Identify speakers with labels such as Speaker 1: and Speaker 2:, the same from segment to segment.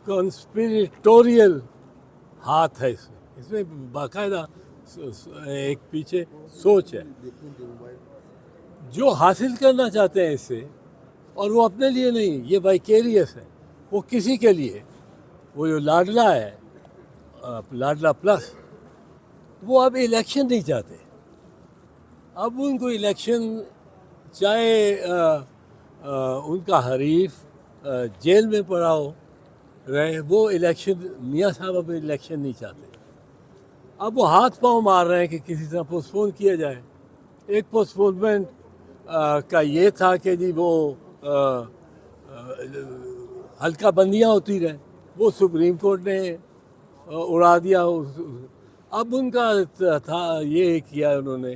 Speaker 1: کانسپریٹوریل ہاتھ ہے اس میں باقاعدہ ایک پیچھے سوچ ہے جو حاصل کرنا چاہتے ہیں اس سے، اور وہ اپنے لیے نہیں، یہ وائکیریس ہے، وہ کسی کے لیے. وہ جو لاڈلا ہے، لاڈلا پلس، وہ اب الیکشن نہیں چاہتے. اب ان کو الیکشن، چاہے ان کا حریف جیل میں پڑا ہو رہے، وہ الیکشن، میاں صاحب اب الیکشن نہیں چاہتے. اب وہ ہاتھ پاؤں مار رہے ہیں کہ کسی طرح پوسٹ پون کیا جائے. ایک پوسٹ پونمنٹ کا یہ تھا کہ جی وہ حلقہ بندیاں ہوتی رہیں، وہ سپریم کورٹ نے اڑا دیا. اب ان کا تھا یہ کیا انہوں نے،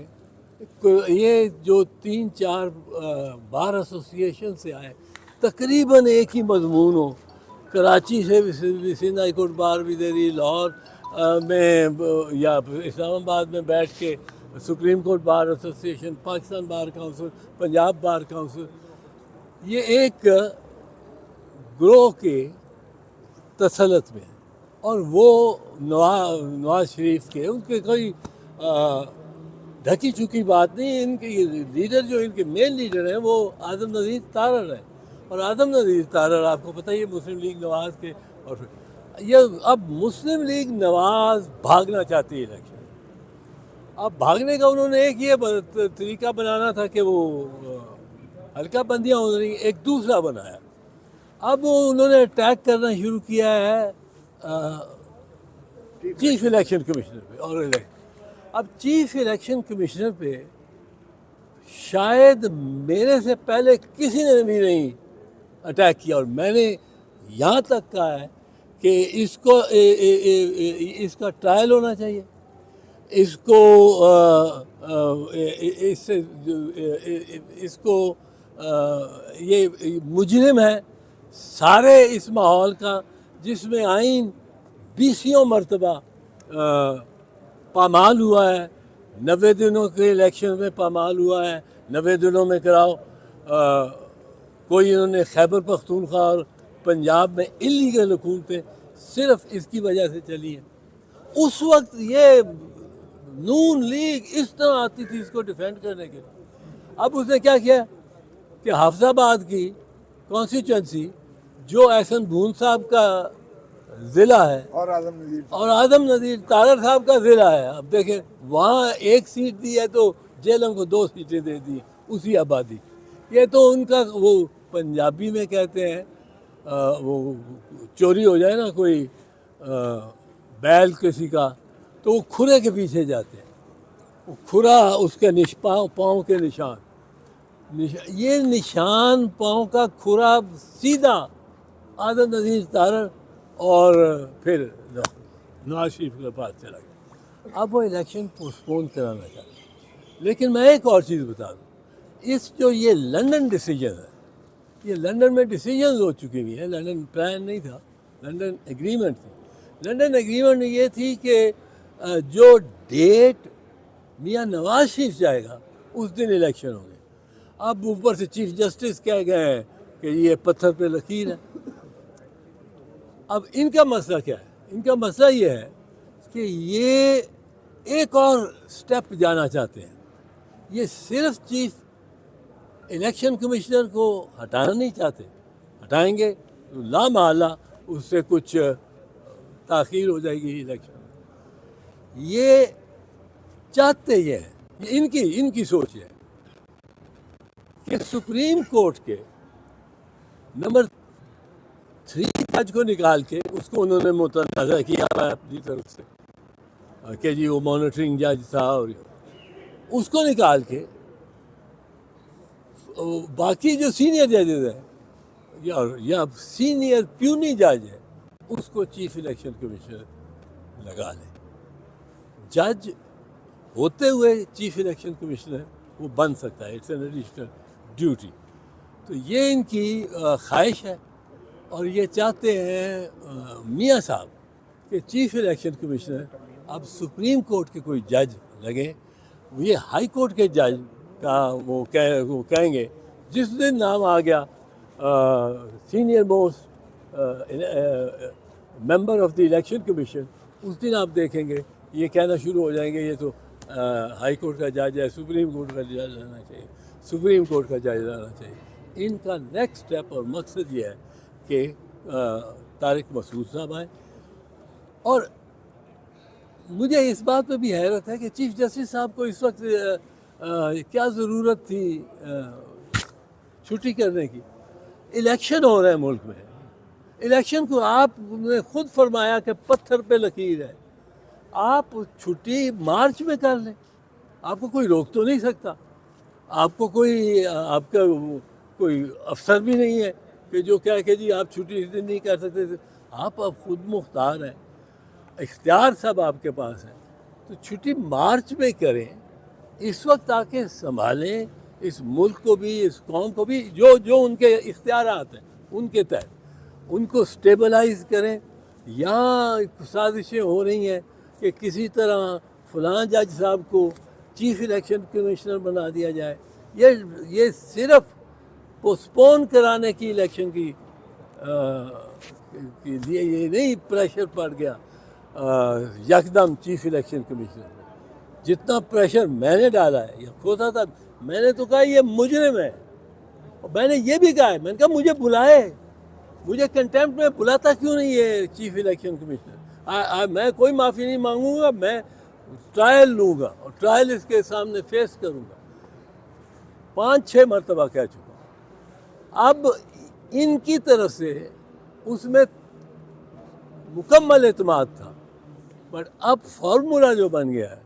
Speaker 1: یہ جو 3-4 بار ایسوسیشن سے آئے، تقریباً ایک ہی مضمون ہو. کراچی سے سندھ ہائی کورٹ بار بھی دے رہی، لاہور میں یا اسلام آباد میں بیٹھ کے supreme court bar association, Pakistan bar council, Punjab bar council, یہ ایک گروہ کے تسلط میں. اور وہ نواز شریف کے، ان کے کوئی ڈھکی چکی بات نہیں. ان کے لیڈر، جو ان کے مین لیڈر ہیں، وہ اعظم نذیر تارڑ ہیں. اور اعظم نذیر تارڑ آپ کو پتہ ہی ہے مسلم لیگ نواز کے. اور یہ اب مسلم لیگ نواز بھاگنا چاہتی ہے الیکشن. اب بھاگنے کا انہوں نے ایک یہ طریقہ بنانا تھا کہ وہ حلقہ بندیاں ہو رہی، ایک دوسرا بنایا. اب انہوں نے اٹیک کرنا شروع کیا ہے چیف الیکشن کمشنر پہ. اور اب چیف الیکشن کمشنر پہ شاید میرے سے پہلے کسی نے بھی نہیں اٹیک کیا. اور میں نے یہاں تک کہا ہے کہ اس کا ٹرائل ہونا چاہیے. اس کو یہ مجرم ہے سارے اس ماحول کا، جس میں آئین 20 مرتبہ پامال ہوا ہے. 90 دنوں کے الیکشن میں پامال ہوا ہے. 90 دنوں میں کراؤ. کوئی انہوں نے خیبر پختونخوا اور پنجاب میں انلیگل حکومتیں صرف اس کی وجہ سے چلی ہیں. اس وقت یہ نون لیگ اس طرح آتی تھی اس کو ڈیفینڈ کرنے کے لیے. اب اس نے کیا کیا کہ حافظ آباد کی کانسٹیچوئنسی، جو احسن بھون صاحب کا ضلع ہے اور اعظم نذیر تارڑ صاحب کا ضلع ہے، اب دیکھیں وہاں ایک سیٹ دی ہے تو جیلم کو 2 سیٹیں دے دی اسی آبادی. یہ تو ان کا، وہ پنجابی میں کہتے ہیں، وہ چوری ہو جائے نا کوئی بیل کسی کا، تو وہ کھرے کے پیچھے جاتے ہیں. وہ کھرا اس کے پاؤں کے نشان، یہ نشان پاؤں کا کھرا سیدھا اعظم نذیر تارڑ اور پھر نواز شریف کے پاس چلا گیا. اب وہ الیکشن پوسٹ پون کرانا چاہتے ہیں. لیکن میں ایک اور چیز بتا دوں، اس جو یہ لنڈن ڈیسیجن ہے، یہ لنڈن میں ڈیسیجنز ہو چکی ہوئی ہیں. لنڈن پلان نہیں تھا، لنڈن ایگریمنٹ تھی. لنڈن ایگریمنٹ یہ تھی کہ جو ڈیٹ میاں نواز شریف جائے گا اس دن الیکشن ہوں گے. اب اوپر سے چیف جسٹس کہہ گئے ہیں کہ یہ پتھر پہ لکیر ہے. اب ان کا مسئلہ کیا ہے؟ ان کا مسئلہ یہ ہے کہ یہ ایک اور سٹیپ جانا چاہتے ہیں. یہ صرف چیف الیکشن کمشنر کو ہٹانا نہیں چاہتے. ہٹائیں گے تو لا محالہ اس سے کچھ تاخیر ہو جائے گی الیکشن. یہ چاہتے یہ ہیں، ان کی سوچ ہے کہ سپریم کورٹ کے نمبر 3 جج کو نکال کے اس کو انہوں نے متنازع کیا ہے اپنی طرف سے کہ جی وہ مانیٹرنگ جج تھا، اور اس کو نکال کے باقی جو سینئر ججز ہیں یا سینئر پیونی جج ہے اس کو چیف الیکشن کمشنر لگا لیں. جج ہوتے ہوئے چیف الیکشن کمشنر وہ بن سکتا ہے، اٹس این ایڈیشنل ڈیوٹی. تو یہ ان کی خواہش ہے، اور یہ چاہتے ہیں میاں صاحب کہ چیف الیکشن کمشنر اب سپریم کورٹ کے کوئی جج لگیں. یہ ہائی کورٹ کے جج کا وہ کہیں گے جس دن نام آ گیا senior most member of the election commission, اس دن آپ دیکھیں گے یہ کہنا شروع ہو جائیں گے یہ تو ہائی کورٹ کا جج ہے, سپریم کورٹ کا جج رہنا چاہیے, سپریم کورٹ کا جج رہنا چاہیے. ان کا نیکسٹ اسٹیپ اور مقصد یہ ہے کہ طارق مسعود صاحب آئیں. اور مجھے اس بات پہ بھی حیرت ہے کہ چیف جسٹس صاحب کو اس وقت کیا ضرورت تھی چھٹی کرنے کی. الیکشن ہو رہے ہیں ملک میں, الیکشن کو آپ نے خود فرمایا کہ پتھر پہ لکیر ہے, آپ چھٹی مارچ میں کر لیں, آپ کو کوئی روک تو نہیں سکتا. آپ کو کوئی آپ کا کوئی افسر بھی نہیں ہے کہ جو کہہ کہ جی آپ چھٹی اس دن نہیں کر سکتے. آپ اب خود مختار ہیں, اختیار سب آپ کے پاس ہے, تو چھٹی مارچ میں کریں. اس وقت آ کے سنبھالیں اس ملک کو بھی, اس قوم کو بھی, جو ان کے اختیارات ہیں ان کے تحت ان کو سٹیبلائز کریں. یہاں سازشیں ہو رہی ہیں کہ کسی طرح فلاں جج صاحب کو چیف الیکشن کمشنر بنا دیا جائے. یہ صرف پوسٹپون کرانے کی الیکشن کی لیے یہ نہیں پریشر پڑ گیا یکدم چیف الیکشن کمیشنر میں. جتنا پریشر میں نے ڈالا ہے یا ہوتا تھا, میں نے تو کہا یہ مجرم ہے, اور میں نے یہ بھی کہا ہے, میں نے کہا مجھے بلائے, مجھے کنٹیمپٹ میں بلاتا کیوں نہیں ہے چیف الیکشن کمشنر. میں کوئی معافی نہیں مانگوں گا, میں ٹرائل لوں گا اور ٹرائل اس کے سامنے فیس کروں گا. 5-6 مرتبہ کہہ چکا ہوں. اب ان کی طرف سے اس میں مکمل اعتماد تھا, بٹ اب فارمولا جو بن گیا ہے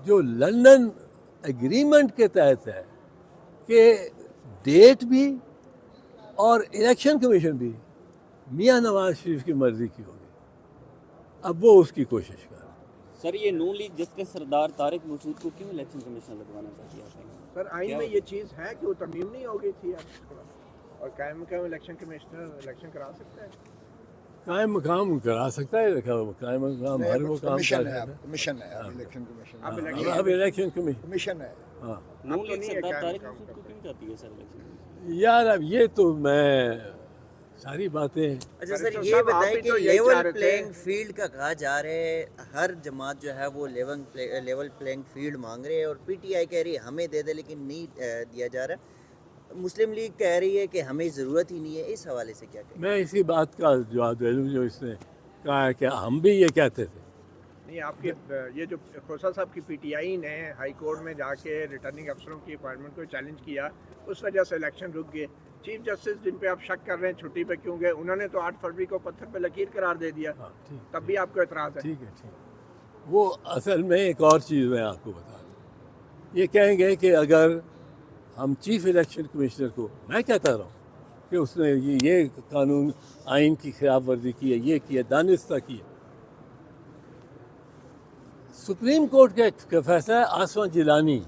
Speaker 1: جو لندن ایگریمنٹ کے تحت ہے کہ ڈیٹ بھی اور الیکشن کمیشن بھی میاں نواز شریف کی مرضی کی ہوگی. اب وہ اس کی کوشش کر.
Speaker 2: سر یہ نون لیگ جسٹس سردار طارق مسعود کو کیوں الیکشن کمیشن لگوانا چاہتی ہے؟
Speaker 3: سر آئین میں یہ چیز ہے کہ وہ ترمیم نہیں ہو گئی تھی اور قائم مقام الیکشن کمشنر الیکشن کرا سکتا ہے.
Speaker 1: قائم مقام کرا سکتا ہے, قائم مقام ہر وہ کام
Speaker 4: کمیشن
Speaker 1: کر
Speaker 4: ہے,
Speaker 1: سکتا ہے.
Speaker 4: کمیشن ہے, الیکشن کمیشن
Speaker 1: اب الیکشن
Speaker 4: کمیشن ہے.
Speaker 1: ہاں
Speaker 2: نون لیگ سردار طارق مسعود کو کیوں چاہتی ہے سر الیکشن؟
Speaker 1: یار اب یہ تو میں ساری باتیں.
Speaker 5: اچھا سر یہ بتائیں کہ لیول پلینگ فیلڈ کا کہا جا رہا ہے, ہر جماعت جو ہے وہ لیول پلینگ فیلڈ مانگ رہے ہیں, اور پی ٹی آئی کہہ رہی ہے ہمیں دے دے لیکن نہیں دیا جا رہا. مسلم لیگ کہہ رہی ہے کہ ہمیں ضرورت ہی نہیں ہے. اس حوالے سے کیا کہیں؟
Speaker 1: میں اسی بات کا جواب دے دوں جو اس نے کہا ہے کہ ہم بھی یہ کہتے تھے.
Speaker 3: نہیں, آپ کے یہ جو کھوسہ صاحب کی پی ٹی آئی نے ہائی کورٹ میں جا کے ریٹرننگ افسروں کی اپائنٹمنٹ کو چیلنج کیا, اس وجہ سے الیکشن رک گئے. چیف جسٹس جن پہ آپ شک کر رہے ہیں چھٹی پہ کیوں گئے, انہوں نے تو 8 فروری کو پتھر پہ لکیر قرار دے دیا, تب بھی آپ کو اعتراض ہے؟
Speaker 1: ٹھیک ہے, ٹھیک. وہ اصل میں ایک اور چیز میں آپ کو بتا دوں, یہ کہیں گے کہ اگر ہم چیف الیکشن کمشنر کو, میں کہتا رہا ہوں کہ اس نے یہ قانون آئین کی خلاف ورزی کی ہے, یہ کیا, دانستہ کی ہے. سپریم کورٹ کا ایک فیصلہ ہے آسما جیلانی